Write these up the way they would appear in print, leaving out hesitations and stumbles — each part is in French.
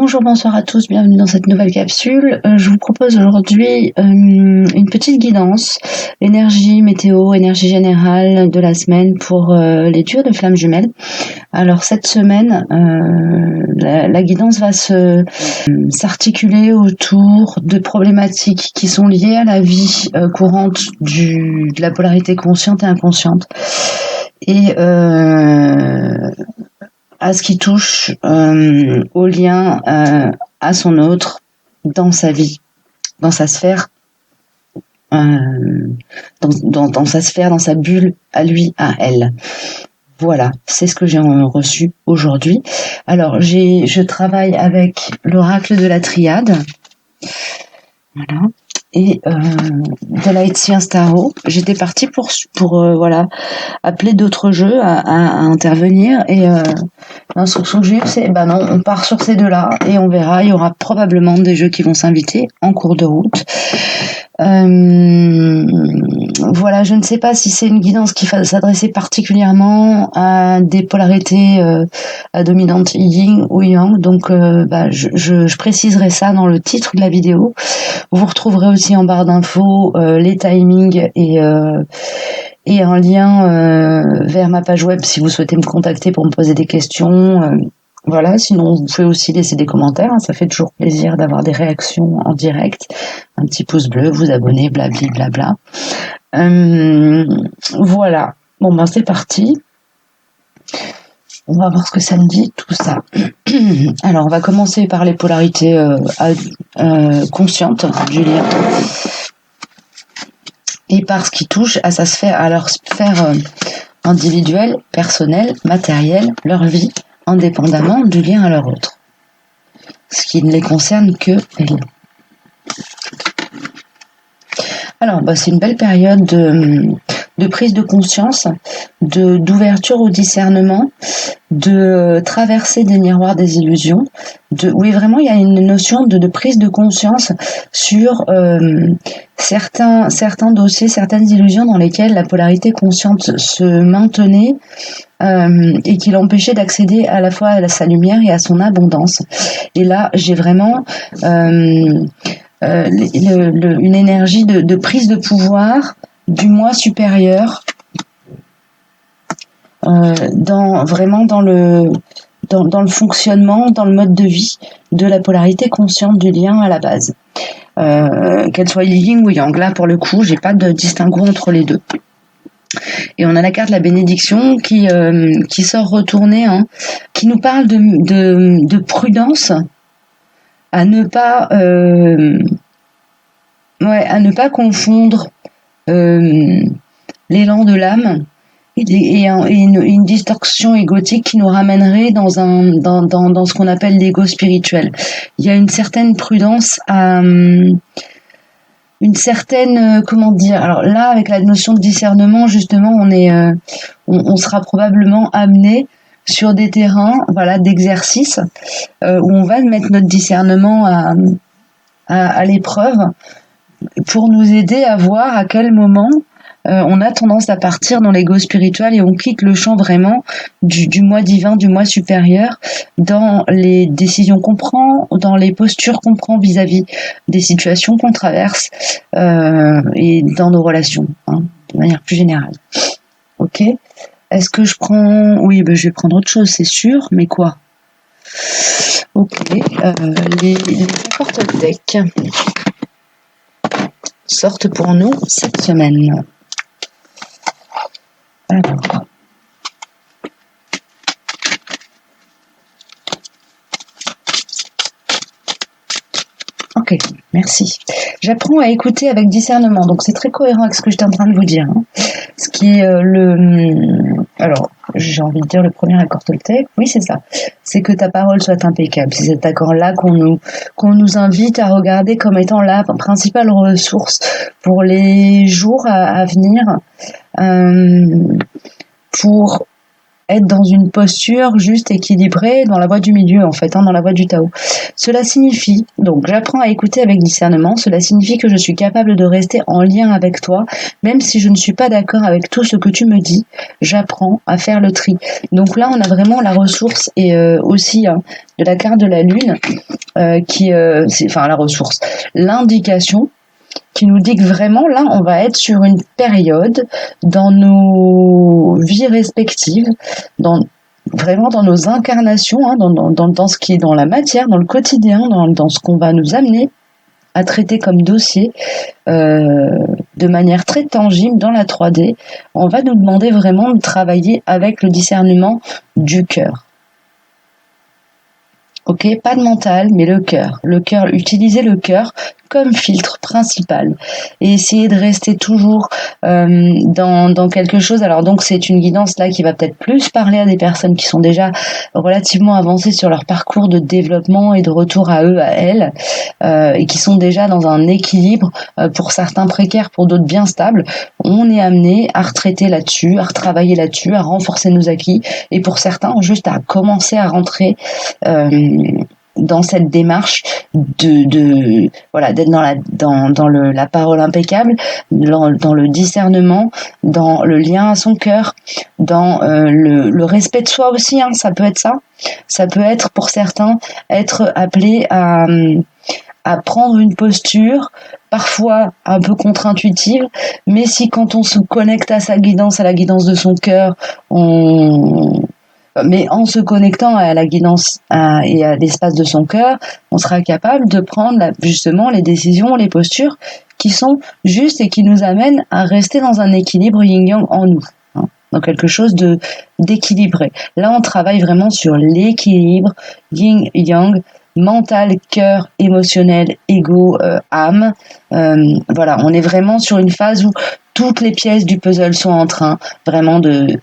Bonjour, bonsoir à tous, bienvenue dans cette nouvelle capsule. Je vous propose aujourd'hui une petite guidance, énergie, météo, énergie générale de la semaine pour les duos de flammes jumelles. Alors cette semaine, la guidance va s'articuler autour de problématiques qui sont liées à la vie courante de la polarité consciente et inconsciente. Et à ce qui touche au lien à son autre dans sa vie, dans sa sphère, dans sa sphère, dans sa bulle, à lui, à elle. Voilà, c'est ce que j'ai reçu aujourd'hui. Alors, je travaille avec l'oracle de la triade. Voilà. Et de la Hetzian Tarot. J'étais partie pour voilà, appeler d'autres jeux à intervenir, et l'instruction que j'ai eue, c'est non, on part sur ces deux-là et on verra. Il y aura probablement des jeux qui vont s'inviter en cours de route. Voilà, je ne sais pas si c'est une guidance qui va s'adresser particulièrement à des polarités à dominante yin ou yang, donc je préciserai ça dans le titre de la vidéo. Vous retrouverez aussi en barre d'infos les timings et un lien vers ma page web si vous souhaitez me contacter pour me poser des questions. Voilà, sinon vous pouvez aussi laisser des commentaires, hein, ça fait toujours plaisir d'avoir des réactions en direct. Un petit pouce bleu, vous abonner, blabli blabla. Voilà, bon c'est parti. On va voir ce que ça me dit tout ça. Alors on va commencer par les polarités conscientes du lien. Et par ce qui touche à sa sphère, à leur sphère individuelle, personnelle, matérielle, leur vie, indépendamment du lien à leur autre. Ce qui ne les concerne que elles. Alors, c'est une belle période de prise de conscience, d'ouverture au discernement, de traversée des miroirs des illusions. Oui, vraiment, il y a une notion de prise de conscience sur certains dossiers, certaines illusions dans lesquelles la polarité consciente se maintenait et qui l'empêchait d'accéder à la fois à sa lumière et à son abondance. Et là, j'ai vraiment une énergie de prise de pouvoir du moi supérieur dans le fonctionnement, dans le mode de vie de la polarité consciente du lien à la base. Qu'elle soit yin ou yang, là pour le coup, j'ai pas de distinguo entre les deux. Et on a la carte de la bénédiction qui sort retournée, hein, qui nous parle de prudence, à ne pas confondre l'élan de l'âme et une distorsion égotique qui nous ramènerait dans ce qu'on appelle l'ego spirituel. Il y a une certaine prudence une certaine comment dire. Alors là, avec la notion de discernement, justement, on sera probablement amené sur des terrains, voilà, d'exercice où on va mettre notre discernement à l'épreuve pour nous aider à voir à quel moment on a tendance à partir dans l'ego spirituel et on quitte le champ vraiment du moi divin, du moi supérieur, dans les décisions qu'on prend, dans les postures qu'on prend vis-à-vis des situations qu'on traverse et dans nos relations, hein, de manière plus générale. Ok. Est-ce que je prends... Oui, je vais prendre autre chose, c'est sûr, mais quoi? Ok. Les accords Toltec sortent pour nous cette semaine. Alors. Ok, merci. J'apprends à écouter avec discernement, donc c'est très cohérent avec ce que j'étais en train de vous dire. Hein. Ce qui est alors, j'ai envie de dire le premier accord Toltec, oui c'est ça, c'est que ta parole soit impeccable. C'est cet accord-là qu'on nous invite à regarder comme étant la principale ressource pour les jours à venir, pour être dans une posture juste équilibrée dans la voie du milieu, en fait, dans la voie du Tao. Cela signifie, donc j'apprends à écouter avec discernement, cela signifie que je suis capable de rester en lien avec toi, même si je ne suis pas d'accord avec tout ce que tu me dis, j'apprends à faire le tri. Donc là, on a vraiment la ressource et aussi de la carte de la Lune, la ressource, l'indication qui nous dit que vraiment, là, on va être sur une période dans nos vies respectives, vraiment dans nos incarnations, dans ce qui est dans la matière, dans le quotidien, dans ce qu'on va nous amener à traiter comme dossier de manière très tangible dans la 3D. On va nous demander vraiment de travailler avec le discernement du cœur. Ok, pas de mental, mais le cœur. Utiliser le cœur comme filtre principal et essayer de rester toujours dans quelque chose. Alors donc c'est une guidance là qui va peut-être plus parler à des personnes qui sont déjà relativement avancées sur leur parcours de développement et de retour à eux, à elles, et qui sont déjà dans un équilibre, pour certains précaires, pour d'autres bien stables. On est amené à retraiter là-dessus, à retravailler là-dessus, à renforcer nos acquis, et pour certains juste à commencer à rentrer dans cette démarche d'être dans la parole impeccable, dans le discernement, dans le lien à son cœur, dans le respect de soi aussi, ça peut être ça. Ça peut être pour certains être appelé à prendre une posture parfois un peu contre-intuitive, mais si quand on se connecte à sa guidance, à la guidance de son cœur, mais en se connectant à la guidance et à l'espace de son cœur, on sera capable de prendre justement les décisions, les postures qui sont justes et qui nous amènent à rester dans un équilibre yin-yang en nous, dans quelque chose d'équilibré. Là, on travaille vraiment sur l'équilibre yin-yang, mental, cœur, émotionnel, ego, âme. On est vraiment sur une phase où toutes les pièces du puzzle sont en train vraiment de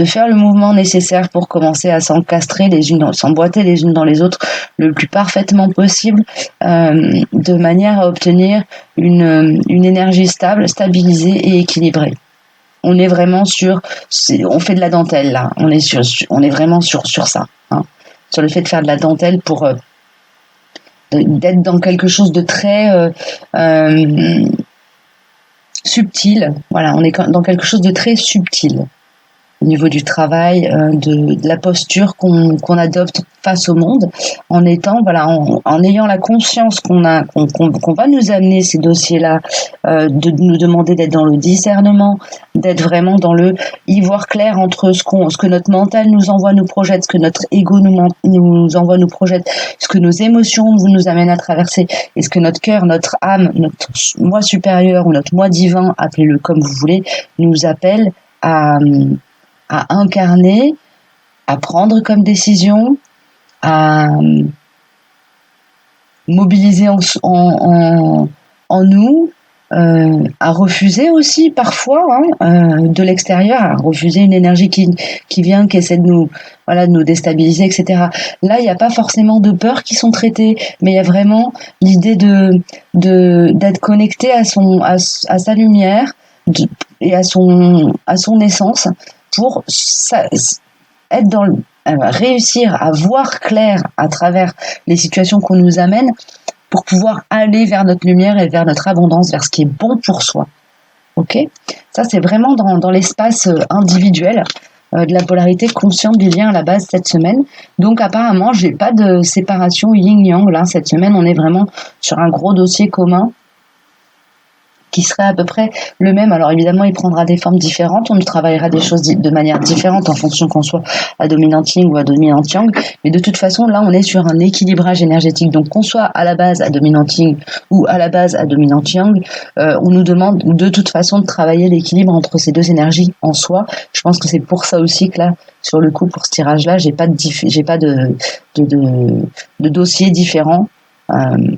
faire le mouvement nécessaire pour commencer à s'encastrer s'emboîter les unes dans les autres le plus parfaitement possible, de manière à obtenir une énergie stable, stabilisée et équilibrée. On est vraiment on fait de la dentelle là, on est vraiment sur ça, sur le fait de faire de la dentelle pour d'être dans quelque chose de très subtil. Voilà, on est dans quelque chose de très subtil au niveau du travail, de la posture qu'on adopte face au monde, en ayant la conscience qu'on va nous amener ces dossiers-là, de nous demander d'être dans le discernement, d'être vraiment dans le y voir clair entre ce que notre mental nous envoie, nous projette, ce que notre ego nous envoie, nous projette, ce que nos émotions nous amènent à traverser, et ce que notre cœur, notre âme, notre moi supérieur ou notre moi divin, appelez-le comme vous voulez, nous appelle à incarner, à prendre comme décision, à mobiliser en nous, à refuser aussi parfois de l'extérieur, à refuser une énergie qui vient, qui essaie de nous déstabiliser, etc. Là, il n'y a pas forcément de peurs qui sont traitées, mais il y a vraiment l'idée d'être connecté à sa lumière et à son essence, pour être réussir à voir clair à travers les situations qu'on nous amène, pour pouvoir aller vers notre lumière et vers notre abondance, vers ce qui est bon pour soi. Ok ? Ça, c'est vraiment dans l'espace individuel de la polarité consciente du lien à la base cette semaine. Donc apparemment, j'ai pas de séparation yin-yang là cette semaine. On est vraiment sur un gros dossier commun qui serait à peu près le même. Alors évidemment, il prendra des formes différentes, on travaillera des choses de manière différente en fonction qu'on soit à dominante yin ou à dominante yang, mais de toute façon, là, on est sur un équilibrage énergétique. Donc qu'on soit à la base à dominante yin ou à la base à dominante yang, on nous demande de toute façon de travailler l'équilibre entre ces deux énergies en soi. Je pense que c'est pour ça aussi que là, sur le coup, pour ce tirage-là, j'ai pas de dossiers différents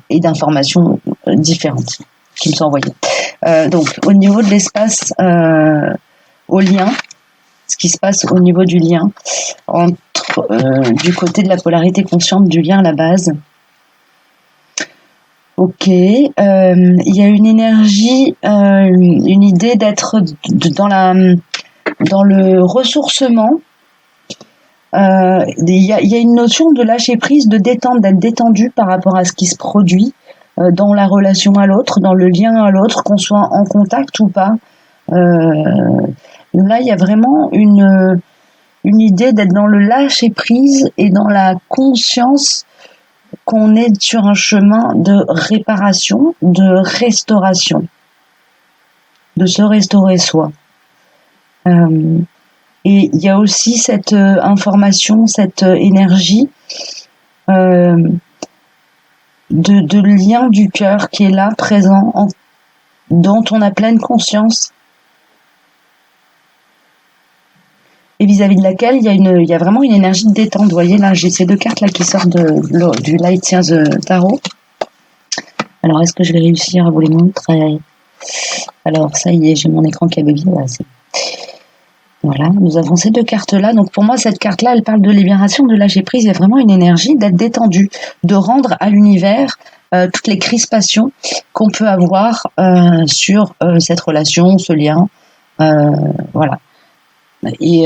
et d'informations différentes qui me sont envoyées. Donc au niveau de l'espace au lien, ce qui se passe au niveau du lien entre du côté de la polarité consciente du lien à la base. Ok, il y a une énergie, une idée d'être dans le ressourcement Il y a une notion de lâcher prise, de détente, d'être détendu par rapport à ce qui se produit dans la relation à l'autre, dans le lien à l'autre, qu'on soit en contact ou pas. Là, il y a vraiment une idée d'être dans le lâcher prise et dans la conscience qu'on est sur un chemin de réparation, de restauration, de se restaurer soi. Et il y a aussi cette information, cette énergie de lien du cœur qui est là, présent, dont on a pleine conscience et vis-à-vis de laquelle il y a vraiment une énergie de détente. Vous voyez, là, j'ai ces deux cartes là qui sortent du Lightyear's Tarot. Alors, est-ce que je vais réussir à vous les montrer? Alors, ça y est, j'ai mon écran qui a bugué. Voilà, nous avons ces deux cartes-là. Donc, pour moi, cette carte-là, elle parle de libération, de lâcher prise. Il y a vraiment une énergie d'être détendu, de rendre à l'univers toutes les crispations qu'on peut avoir sur cette relation, ce lien. Voilà. Et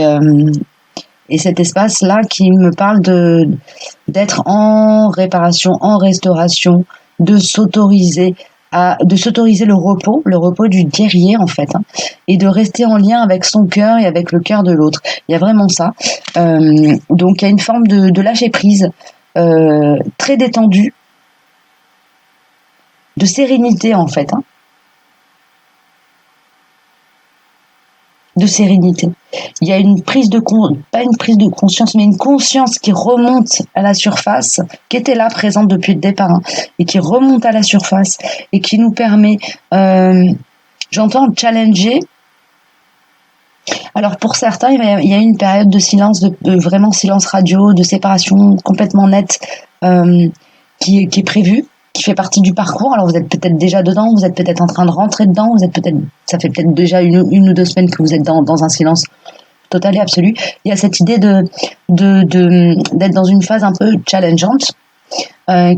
cet espace-là qui me parle d'être en réparation, en restauration, de s'autoriser le repos du guerrier en fait, hein, et de rester en lien avec son cœur et avec le cœur de l'autre. Il y a vraiment ça. Donc il y a une forme de lâcher prise très détendue, de sérénité en fait, hein. De sérénité. Il y a une prise pas une prise de conscience, mais une conscience qui remonte à la surface, qui était là présente depuis le départ, hein, et qui remonte à la surface et qui nous permet, j'entends challenger. Alors pour certains, il y a une période de silence, de vraiment silence radio, de séparation complètement nette, qui est prévue, qui fait partie du parcours. Alors vous êtes peut-être déjà dedans, vous êtes peut-être en train de rentrer dedans, ça fait peut-être déjà une ou deux semaines que vous êtes dans un silence total et absolu. Il y a cette idée d'être dans une phase un peu challengeante,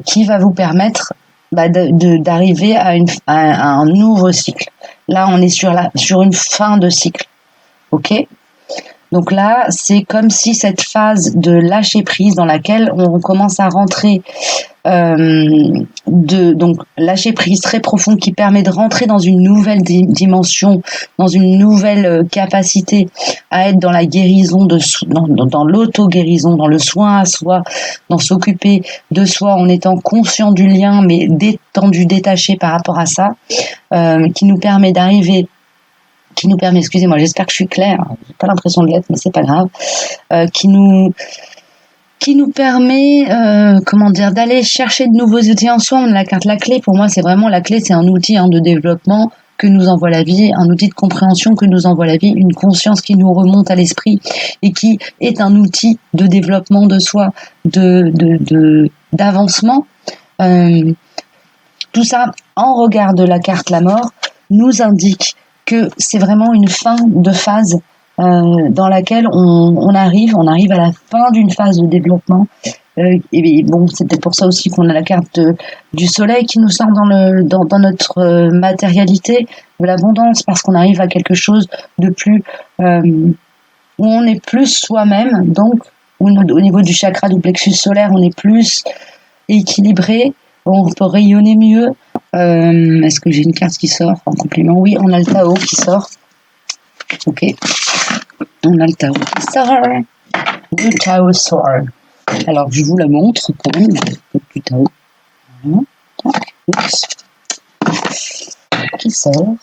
qui va vous permettre d'arriver à un nouveau cycle. Là, on est sur une fin de cycle. Ok? Donc là, c'est comme si cette phase de lâcher prise dans laquelle on commence à rentrer, donc lâcher prise très profond qui permet de rentrer dans une nouvelle dimension, dans une nouvelle capacité à être dans la guérison dans l'auto-guérison, dans le soin à soi, dans s'occuper de soi en étant conscient du lien, mais détendu, détaché par rapport à ça, qui nous permet, excusez-moi, j'espère que je suis claire, j'ai pas l'impression de l'être, mais c'est pas grave, qui nous permet, d'aller chercher de nouveaux outils en soi. On a la carte la clé. Pour moi, c'est vraiment la clé, c'est un outil de développement que nous envoie la vie, un outil de compréhension que nous envoie la vie, une conscience qui nous remonte à l'esprit et qui est un outil de développement de soi, d'avancement. Tout ça, en regard de la carte la mort, nous indique que c'est vraiment une fin de phase dans laquelle on arrive à la fin d'une phase de développement. Et bon, c'est peut-être pour ça aussi qu'on a la carte du soleil qui nous sort dans notre matérialité, de l'abondance, parce qu'on arrive à quelque chose de plus où on est plus soi-même, donc au niveau du chakra du plexus solaire, on est plus équilibré, on peut rayonner mieux. Est-ce que j'ai une carte qui sort en complément? Oui, on a le Tao qui sort. Ok. On a le Tao qui sort. Le Tao sort. Alors, je vous la montre quand même. Du Tao. Voilà. Oups. Qui sort.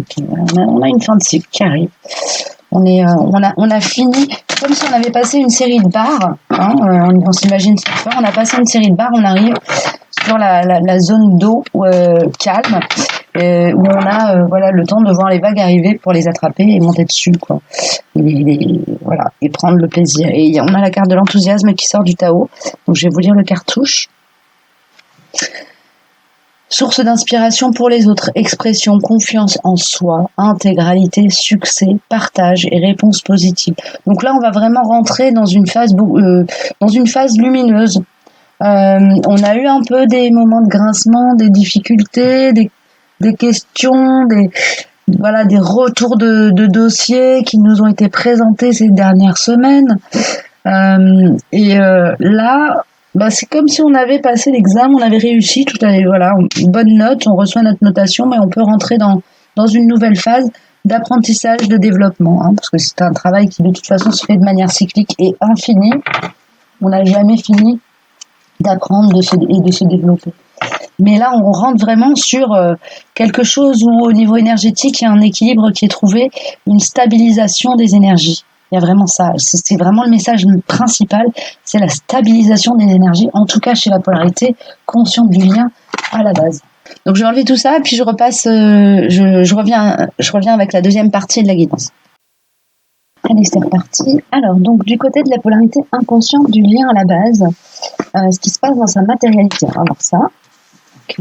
Okay, on a une fin de cycle qui arrive. On a fini, comme si on avait passé une série de barres, hein, on s'imagine surfeur, on a passé une série de barres, on arrive sur la zone d'eau calme, où on a le temps de voir les vagues arriver pour les attraper et monter dessus, quoi. Et prendre le plaisir. Et on a la carte de l'enthousiasme qui sort du Tao, donc je vais vous lire le cartouche. Source d'inspiration pour les autres, expression, confiance en soi, intégralité, succès, partage et réponse positive. Donc là, on va vraiment rentrer dans une phase lumineuse, On a eu un peu des moments de grincement, des difficultés, des questions, voilà, des retours de dossiers qui nous ont été présentés ces dernières semaines. Là, bah, c'est comme si on avait passé l'examen, on avait réussi, tout allait, voilà, une bonne note, on reçoit notre notation, mais on peut rentrer dans une nouvelle phase d'apprentissage, de développement, hein, parce que c'est un travail qui de toute façon se fait de manière cyclique et infinie. On n'a jamais fini d'apprendre et de se développer. Mais là, on rentre vraiment sur quelque chose où, au niveau énergétique, il y a un équilibre qui est trouvé, une stabilisation des énergies. Il y a vraiment ça. C'est vraiment le message principal, c'est la stabilisation des énergies, en tout cas chez la polarité, consciente du lien à la base. Donc je vais enlever tout ça, puis je repasse, je reviens avec la deuxième partie de la guidance. Allez, c'est reparti. Alors, donc, du côté de la polarité inconsciente du lien à la base, ce qui se passe dans sa matérialité. Alors ça, ok.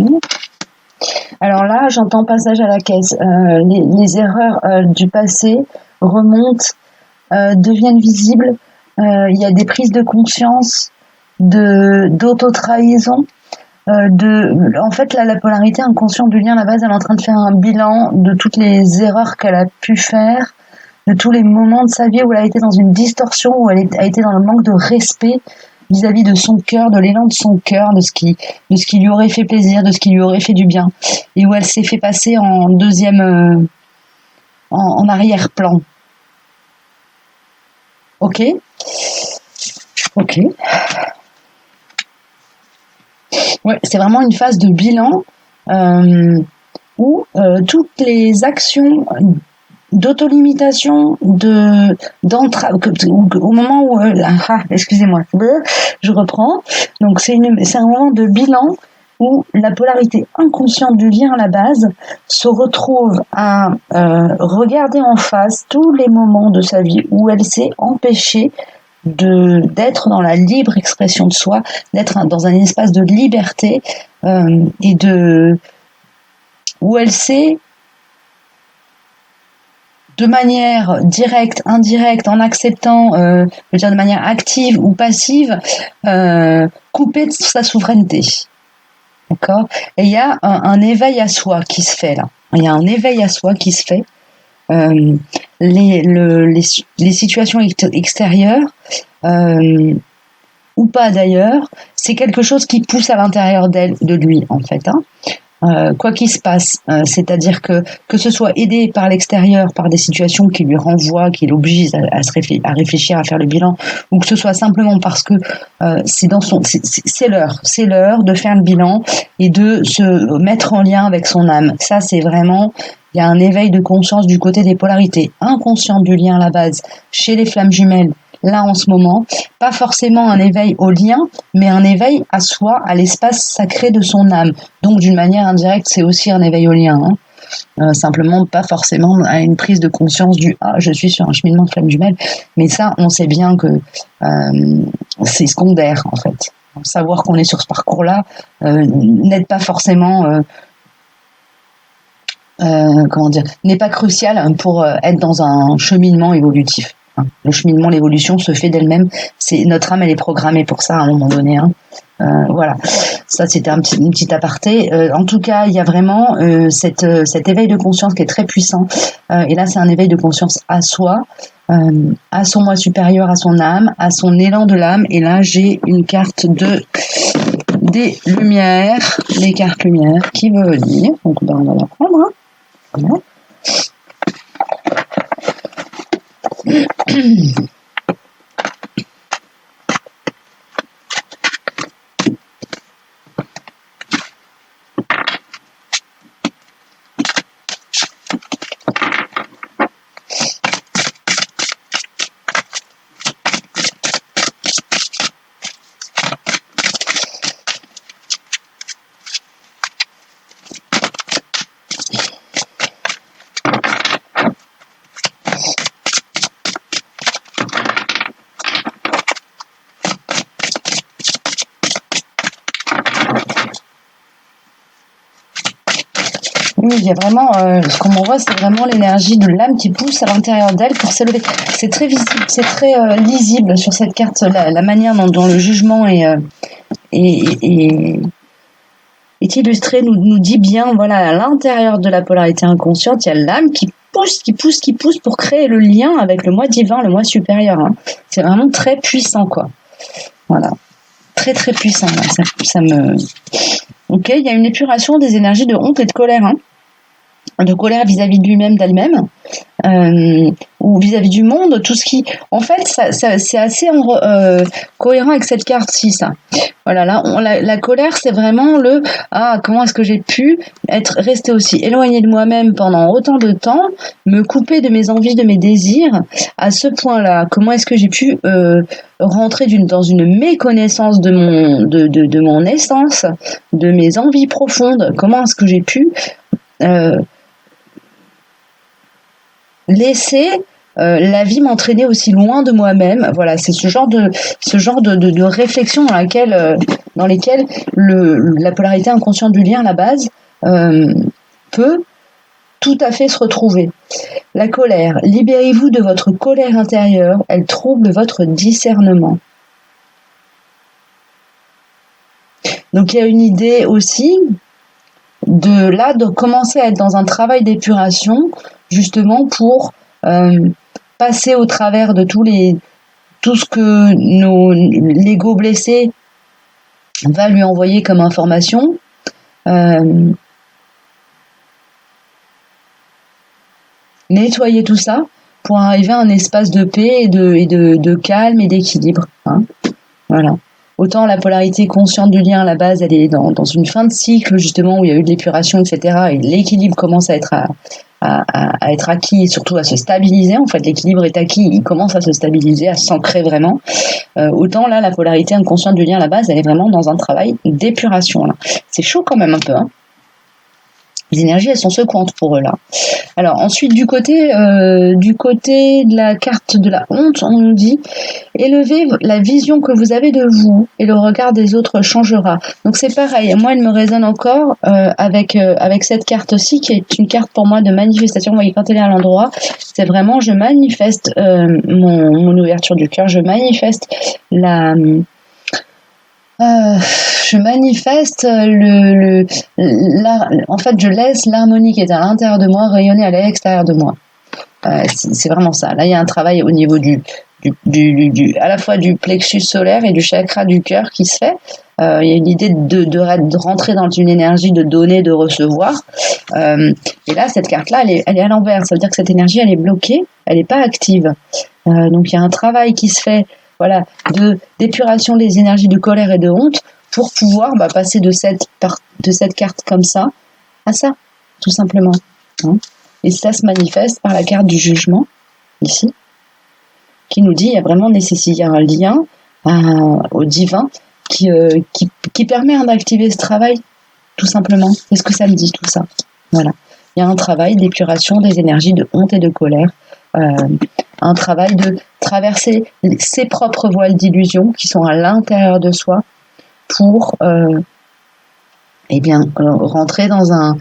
Alors là, j'entends passage à la caisse. Les erreurs du passé remontent, deviennent visibles. Il y a des prises de conscience, d'auto-trahison. En fait, là, la polarité inconsciente du lien à la base, elle est en train de faire un bilan de toutes les erreurs qu'elle a pu faire, de tous les moments de sa vie où elle a été dans une distorsion, où elle a été dans le manque de respect vis-à-vis de son cœur, de l'élan de son cœur, de ce qui lui aurait fait plaisir, de ce qui lui aurait fait du bien, et où elle s'est fait passer en deuxième, en arrière-plan. Ok. Ouais, c'est vraiment une phase de bilan où toutes les actions d'autolimitation, au moment où excusez-moi, je reprends. Donc c'est un moment de bilan où la polarité inconsciente du lien à la base se retrouve à regarder en face tous les moments de sa vie où elle s'est empêchée d'être dans la libre expression de soi, d'être dans un espace de liberté et où elle s'est de manière directe, indirecte, en acceptant, je veux dire de manière active ou passive, couper de sa souveraineté. D'accord ? Et il y a un éveil à soi qui se fait là. Il y a un éveil à soi qui se fait. Les situations extérieures, ou pas d'ailleurs, c'est quelque chose qui pousse à l'intérieur de lui en fait. Quoi qu'il se passe, c'est-à-dire que ce soit aidé par l'extérieur, par des situations qui lui renvoient, qui l'obligent à réfléchir, à faire le bilan, ou que ce soit simplement parce que c'est l'heure de faire le bilan et de se mettre en lien avec son âme. Ça, c'est vraiment, il y a un éveil de conscience du côté des polarités inconscientes du lien à la base chez les flammes jumelles. Là, en ce moment, pas forcément un éveil au lien, mais un éveil à soi, à l'espace sacré de son âme. Donc, d'une manière indirecte, c'est aussi un éveil au lien. Simplement, pas forcément à une prise de conscience du « Ah, je suis sur un cheminement de flamme jumelle ». Mais ça, on sait bien que c'est secondaire, en fait. Savoir qu'on est sur ce parcours-là n'aide pas forcément... n'est pas crucial pour être dans un cheminement évolutif. Le cheminement, l'évolution se fait d'elle-même. Notre âme, elle est programmée pour ça à un moment donné. Voilà. Ça, c'était une petite aparté. En tout cas, il y a vraiment cet éveil de conscience qui est très puissant. Et là, c'est un éveil de conscience à soi, à son moi supérieur, à son âme, à son élan de l'âme. Et là, j'ai une carte des lumières, les cartes lumières qui veut venir. Donc, on va la prendre. Voilà. Oui, il y a vraiment, ce qu'on m'envoie, c'est vraiment l'énergie de l'âme qui pousse à l'intérieur d'elle pour s'élever. C'est très visible, c'est très lisible sur cette carte, la manière dont le jugement et est illustré, nous dit bien, voilà, à l'intérieur de la polarité inconsciente, il y a l'âme qui pousse pour créer le lien avec le moi divin, le moi supérieur. Hein. C'est vraiment très puissant, quoi. Voilà. Très, très puissant. Là. Ça me... Ok, il y a une épuration des énergies de honte et de colère. Hein. De colère vis-à-vis de lui-même, d'elle-même, ou vis-à-vis du monde, tout ce qui... En fait, c'est assez cohérent avec cette carte-ci, ça. Voilà, là, la colère, c'est vraiment le « Ah, comment est-ce que j'ai pu rester aussi éloignée de moi-même pendant autant de temps, me couper de mes envies, de mes désirs, à ce point-là? Comment est-ce que j'ai pu rentrer dans une méconnaissance de mon essence, de mes envies profondes? Comment est-ce que j'ai pu... laisser la vie m'entraîner aussi loin de moi-même. Voilà, c'est ce genre de réflexion dans lesquelles la polarité inconsciente du lien à la base peut tout à fait se retrouver. La colère. Libérez-vous de votre colère intérieure. Elle trouble votre discernement. Donc il y a une idée aussi de commencer à être dans un travail d'épuration, justement pour passer au travers de tout ce que l'ego blessé va lui envoyer comme information, nettoyer tout ça pour arriver à un espace de paix et de calme et d'équilibre. Hein. Voilà. Autant la polarité consciente du lien, à la base, elle est dans une fin de cycle, justement, où il y a eu de l'épuration, etc. Et l'équilibre commence à être acquis et surtout à se stabiliser. En fait, l'équilibre est acquis, il commence à se stabiliser, à s'ancrer vraiment. Autant là, la polarité inconsciente du lien, à la base, elle est vraiment dans un travail d'épuration. Là. C'est chaud quand même un peu. Hein. Les énergies, elles sont secouantes pour eux là. Alors ensuite, du côté de la carte de la honte, on nous dit élevez la vision que vous avez de vous et le regard des autres changera. Donc c'est pareil. Moi, elle me résonne encore avec cette carte-ci qui est une carte pour moi de manifestation. Vous voyez, quand elle est à l'endroit, c'est vraiment je manifeste mon ouverture du cœur. Je manifeste je manifeste en fait, je laisse l'harmonie qui est à l'intérieur de moi rayonner à l'extérieur de moi. C'est vraiment ça. Là, il y a un travail au niveau à la fois du plexus solaire et du chakra du cœur qui se fait. Il y a une idée de rentrer dans une énergie de donner, de recevoir. Et là, cette carte-là, elle est à l'envers. Ça veut dire que cette énergie, elle est bloquée, elle n'est pas active. Donc, il y a un travail qui se fait, voilà, d'épuration des énergies de colère et de honte pour pouvoir passer de cette carte comme ça à ça, tout simplement. Hein. Et ça se manifeste par la carte du jugement, ici, qui nous dit il y a vraiment nécessité, il y a un lien au divin qui permet d'activer ce travail, tout simplement. Qu'est-ce que ça me dit, tout ça? Voilà. Il y a un travail d'épuration des énergies de honte et de colère, un travail de traverser ses propres voiles d'illusion qui sont à l'intérieur de soi pour rentrer dans un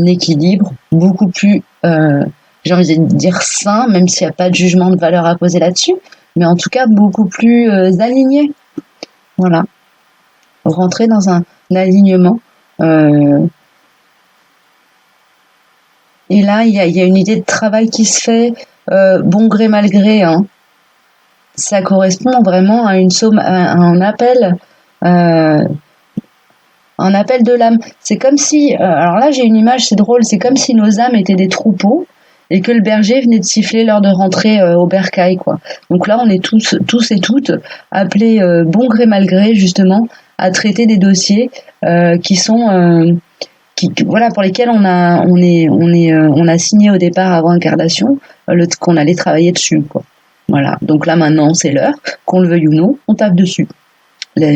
équilibre beaucoup plus, j'ai envie de dire sain, même s'il n'y a pas de jugement de valeur à poser là-dessus, mais en tout cas beaucoup plus aligné. Voilà. Rentrer dans un alignement. Et là, il y a une idée de travail qui se fait, bon gré, mal gré. Hein. Ça correspond vraiment à un appel. Un appel de l'âme. C'est comme si, alors là j'ai une image, c'est drôle, c'est comme si nos âmes étaient des troupeaux et que le berger venait de siffler l'heure de rentrer au bercail, quoi. Donc là on est tous et toutes appelés bon gré mal gré justement à traiter des dossiers qui sont voilà, pour lesquels on a signé au départ avant incarnation qu'on allait travailler dessus, quoi. Voilà. Donc là maintenant c'est l'heure, qu'on le veuille ou non, on tape dessus. Là,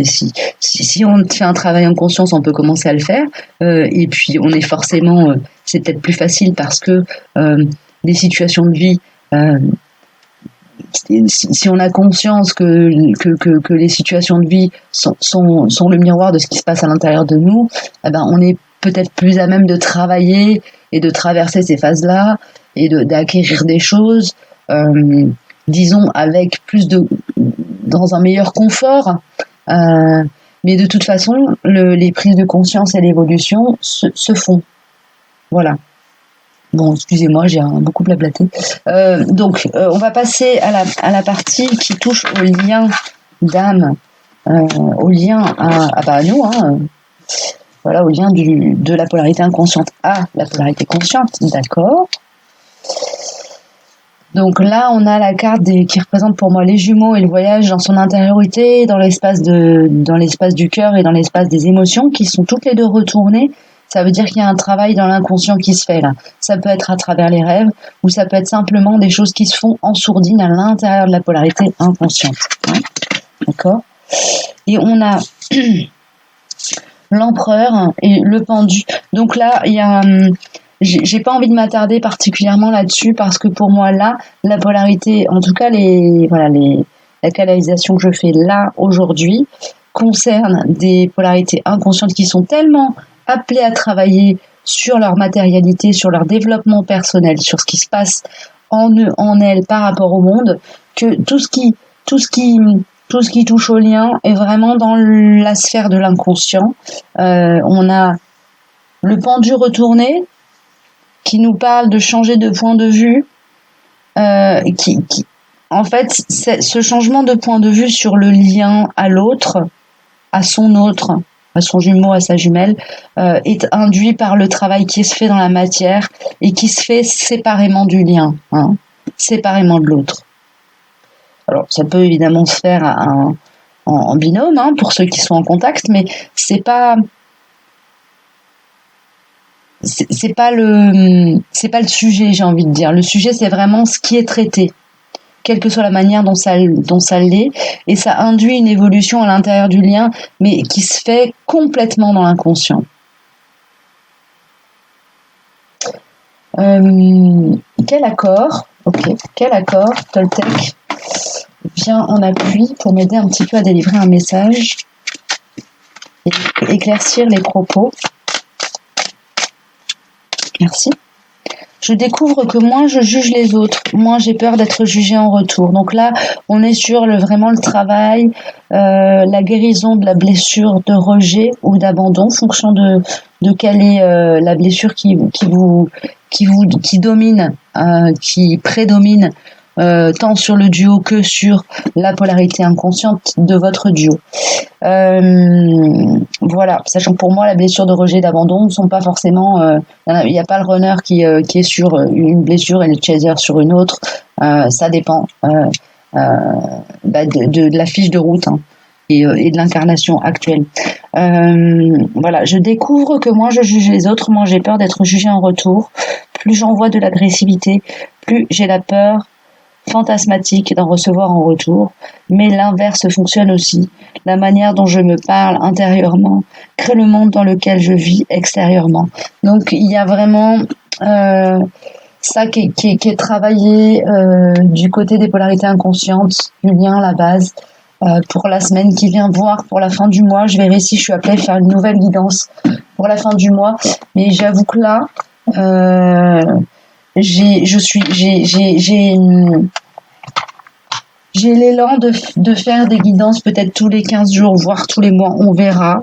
si on fait un travail en conscience, on peut commencer à le faire. Et puis, on est forcément... c'est peut-être plus facile parce que les situations de vie... si on a conscience que les situations de vie sont le miroir de ce qui se passe à l'intérieur de nous, on est peut-être plus à même de travailler et de traverser ces phases-là et d'acquérir des choses, disons, avec dans un meilleur confort. Mais de toute façon, les prises de conscience et l'évolution se font. Voilà. Bon, excusez-moi, j'ai beaucoup blablaté. Donc, on va passer à la partie qui touche au lien d'âme, au lien à nous, hein, voilà, au lien de la polarité inconsciente à la polarité consciente, d'accord. Donc là, on a la carte qui représente pour moi les jumeaux et le voyage dans son intériorité, dans l'espace du cœur et dans l'espace des émotions, qui sont toutes les deux retournées. Ça veut dire qu'il y a un travail dans l'inconscient qui se fait là. Ça peut être à travers les rêves, ou ça peut être simplement des choses qui se font en sourdine à l'intérieur de la polarité inconsciente. Hein, d'accord. Et on a l'empereur et le pendu. Donc là, il y a... j'ai pas envie de m'attarder particulièrement là-dessus parce que pour moi là, la polarité, en tout cas la canalisation que je fais là aujourd'hui concerne des polarités inconscientes qui sont tellement appelées à travailler sur leur matérialité, sur leur développement personnel, sur ce qui se passe en eux, en elles par rapport au monde, que tout ce qui touche au lien est vraiment dans la sphère de l'inconscient. On a le pendu retourné qui nous parle de changer de point de vue, en fait, ce changement de point de vue sur le lien à l'autre, à son autre, à son jumeau, à sa jumelle, est induit par le travail qui se fait dans la matière et qui se fait séparément du lien, hein, séparément de l'autre. Alors, ça peut évidemment se faire en binôme, hein, pour ceux qui sont en contact, mais c'est pas le sujet, j'ai envie de dire. Le sujet, c'est vraiment ce qui est traité, quelle que soit la manière dont ça l'est, et ça induit une évolution à l'intérieur du lien, mais qui se fait complètement dans l'inconscient. Quel accord Toltec vient en appui pour m'aider un petit peu à délivrer un message et éclaircir les propos. Merci. Je découvre que moins je juge les autres, moins j'ai peur d'être jugée en retour. Donc là, on est sur vraiment le travail, la guérison de la blessure de rejet ou d'abandon, en fonction de quelle est la blessure qui domine, qui prédomine, tant sur le duo que sur la polarité inconsciente de votre duo. Voilà, sachant que pour moi, la blessure de rejet et d'abandon ne sont pas forcément... il n'y a pas le runner qui est sur une blessure et le chaser sur une autre. Ça dépend de la fiche de route, hein, et de l'incarnation actuelle. Voilà, je découvre que moins je juge les autres, moins j'ai peur d'être jugée en retour. Plus j'envoie de l'agressivité, plus j'ai la peur fantasmatique d'en recevoir en retour, mais l'inverse fonctionne aussi. La manière dont je me parle intérieurement crée le monde dans lequel je vis extérieurement. Donc il y a vraiment ça qui est travaillé du côté des polarités inconscientes, du lien à la base. Pour la semaine qui vient, voir pour la fin du mois, je verrai si je suis appelée à faire une nouvelle guidance pour la fin du mois. Mais j'avoue que là, j'ai l'élan de faire des guidances peut-être tous les 15 jours, voire tous les mois. On verra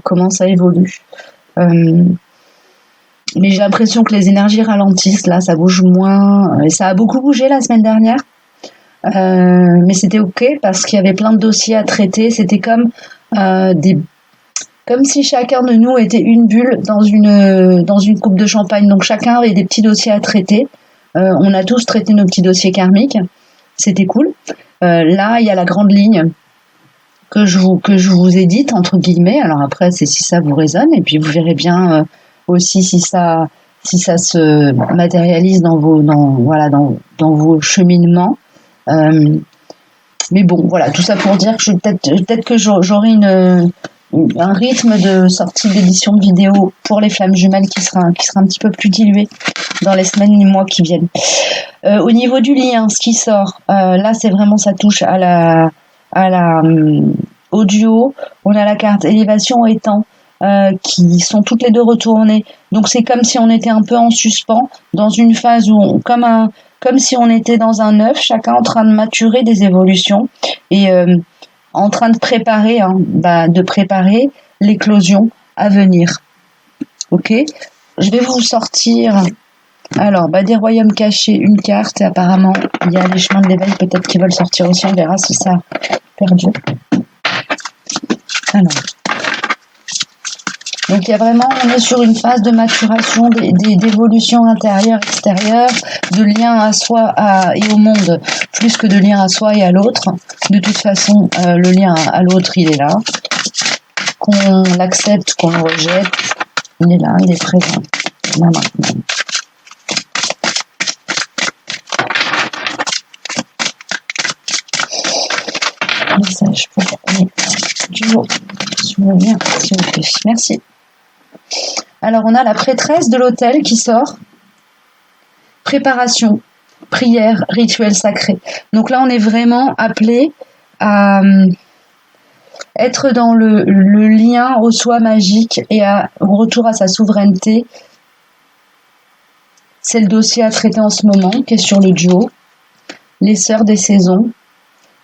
comment ça évolue. Mais j'ai l'impression que les énergies ralentissent. Là, ça bouge moins. Et ça a beaucoup bougé la semaine dernière. Mais c'était ok parce qu'il y avait plein de dossiers à traiter. C'était comme si chacun de nous était une bulle dans une coupe de champagne. Donc chacun avait des petits dossiers à traiter. On a tous traité nos petits dossiers karmiques. C'était cool. Là, il y a la grande ligne que je vous ai dite, entre guillemets. Alors après, c'est si ça vous résonne. Et puis vous verrez bien aussi si ça se matérialise dans vos cheminements. Mais bon, voilà, tout ça pour dire que peut-être que j'aurai un rythme de sortie d'édition de vidéo pour les flammes jumelles qui sera un petit peu plus dilué dans les semaines et mois qui viennent. Au niveau du lien, ce qui sort, là c'est vraiment, ça touche au duo. On a la carte élévation et temps qui sont toutes les deux retournées. Donc c'est comme si on était un peu en suspens dans une phase où comme si on était dans un œuf, chacun en train de maturer des évolutions. Et en train de préparer, l'éclosion à venir. Ok, je vais vous sortir alors des royaumes cachés, une carte, et apparemment il y a les chemins de l'éveil peut-être qui veulent sortir aussi, on verra si ça a perdu. Alors, donc il y a vraiment, on est sur une phase de maturation, d'évolution intérieure, extérieure, de lien à soi et au monde, plus que de lien à soi et à l'autre. De toute façon, le lien à l'autre, il est là. Qu'on l'accepte, qu'on le rejette, il est là, il est présent. Là maintenant. Message pour les duos. Je me viens, s'il vous plaît. Merci. Alors, on a la prêtresse de l'autel qui sort. Préparation, prière, rituel sacré. Donc là, on est vraiment appelé à être dans le lien au soi magique et au retour à sa souveraineté. C'est le dossier à traiter en ce moment, qui est sur le duo. Les sœurs des saisons.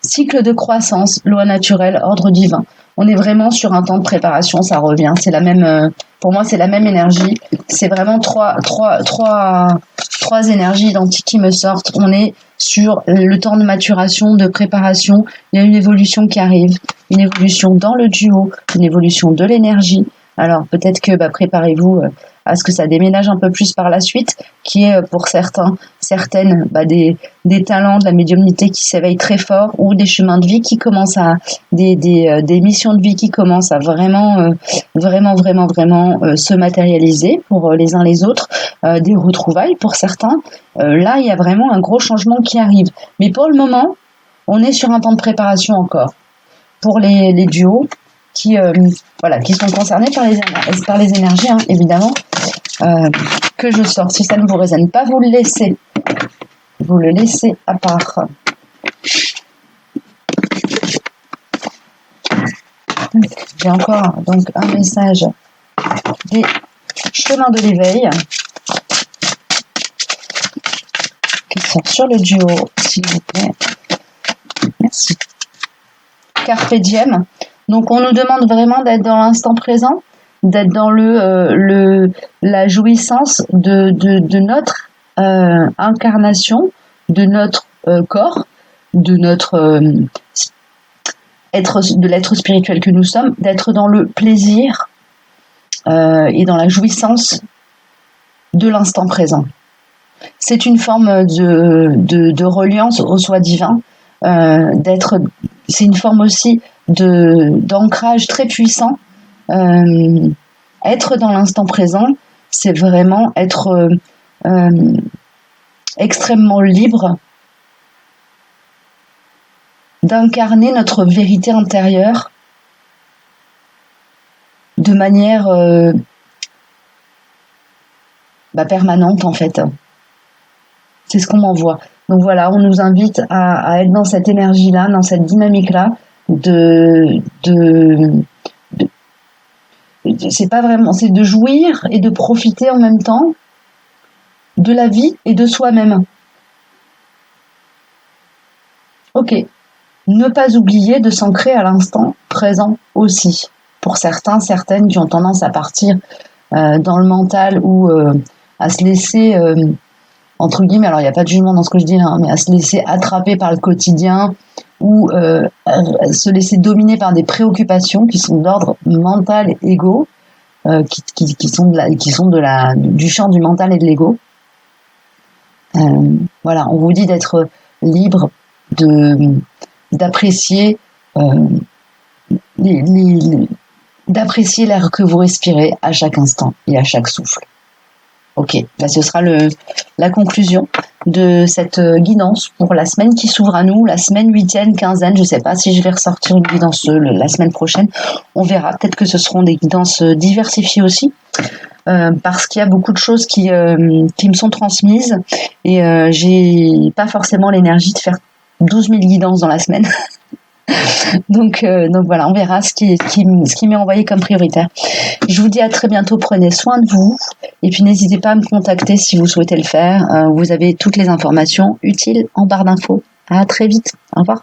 Cycle de croissance, loi naturelle, ordre divin. On est vraiment sur un temps de préparation, ça revient. C'est la même, pour moi, c'est la même énergie. C'est vraiment trois énergies identiques qui me sortent. On est sur le temps de maturation, de préparation. Il y a une évolution qui arrive, une évolution dans le duo, une évolution de l'énergie. Alors peut-être que préparez-vous à ce que ça déménage un peu plus par la suite, qui est pour certaines des talents de la médiumnité qui s'éveillent très fort, ou des chemins de vie qui commencent à des missions de vie qui commencent à vraiment se matérialiser pour les uns les autres, des retrouvailles pour certains. Là, il y a vraiment un gros changement qui arrive. Mais pour le moment, on est sur un temps de préparation encore pour les duos qui sont concernés par les énergies, hein, évidemment, que je sors. Si ça ne vous résonne pas, vous le laissez à part. J'ai encore donc un message des chemins de l'éveil qui sont sur le duo, s'il vous plaît. Merci. Carpe diem. Donc on nous demande vraiment d'être dans l'instant présent, d'être dans la jouissance de notre incarnation, de notre corps, de notre de l'être spirituel que nous sommes, d'être dans le plaisir et dans la jouissance de l'instant présent. C'est une forme de reliance au soi divin, c'est une forme aussi d'ancrage très puissant. Être dans l'instant présent, c'est vraiment être extrêmement libre d'incarner notre vérité intérieure de manière permanente en fait. C'est ce qu'on m'envoie. Donc voilà, on nous invite à être dans cette énergie-là, dans cette dynamique-là, c'est pas vraiment, c'est de jouir et de profiter en même temps de la vie et de soi-même. Ok. Ne pas oublier de s'ancrer à l'instant présent aussi. Pour certaines qui ont tendance à partir dans le mental ou à se laisser, entre guillemets, alors il n'y a pas de jugement dans ce que je dis là, mais à se laisser attraper par le quotidien ou se laisser dominer par des préoccupations qui sont d'ordre mental et égo, qui sont du champ du mental et de l'égo. Voilà, on vous dit d'être libre d'apprécier d'apprécier l'air que vous respirez à chaque instant et à chaque souffle. Ok, ce sera la conclusion de cette guidance pour la semaine qui s'ouvre à nous, la semaine 8e, 15e. Je ne sais pas si je vais ressortir une guidance la semaine prochaine. On verra. Peut-être que ce seront des guidances diversifiées aussi. Parce qu'il y a beaucoup de choses qui me sont transmises et j'ai pas forcément l'énergie de faire 12 000 guidances dans la semaine. donc voilà, on verra ce qui m'est envoyé comme prioritaire. Je vous dis à très bientôt, prenez soin de vous et puis n'hésitez pas à me contacter si vous souhaitez le faire. Vous avez toutes les informations utiles en barre d'infos. À très vite, au revoir.